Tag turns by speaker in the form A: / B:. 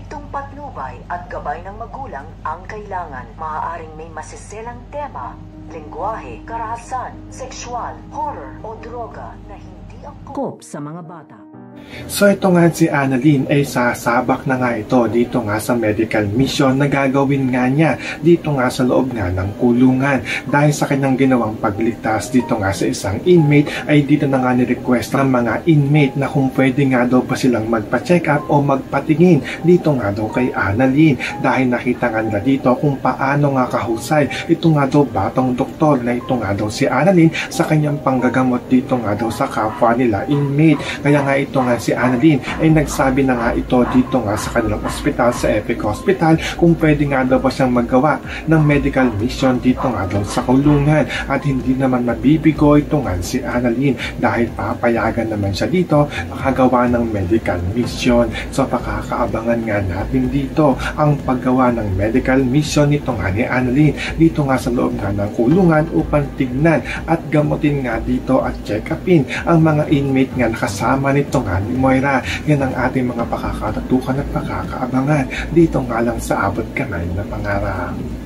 A: Estriktong patnubay at gabay ng magulang ang kailangan. Maaaring may masiselang tema, lengguwahe, karahasan, sexual, horror o droga na hindi angkop sa mga bata.
B: So ito nga si Annalyn ay sasabak na nga ito dito nga sa medical mission na gagawin nga niya dito nga sa loob nga ng kulungan. Dahil sa kanyang ginawang pagligtas dito nga sa isang inmate ay dito na nga ni-request ng mga inmate na kung pwede nga daw pa silang magpa-check up o magpatingin dito nga daw kay Annalyn. Dahil nakita nga nila dito kung paano nga kahusay ito nga daw batang doktor na ito nga daw si Annalyn sa kanyang panggagamot dito nga daw sa kapwa nila inmate. Kaya nga ito nga si Annalyn ay nagsabi na nga ito dito nga sa kanilang ospital sa Epic Hospital kung pwede nga daw ba siyang maggawa ng medical mission dito nga daw sa kulungan at hindi naman mabibigo ito nga si Annalyn dahil papayagan naman siya dito makagawa ng medical mission. So pakakaabangan nga natin dito ang paggawa ng medical mission nito nga ni Annalyn dito nga sa loob nga ng kulungan upang tignan at gamutin nga dito at check upin ang mga inmate nga nakasama nito nga ni Moira. Yan ang ating mga pakakatatukan at pakakaabangan dito nga lang sa abot kamay na pangarap.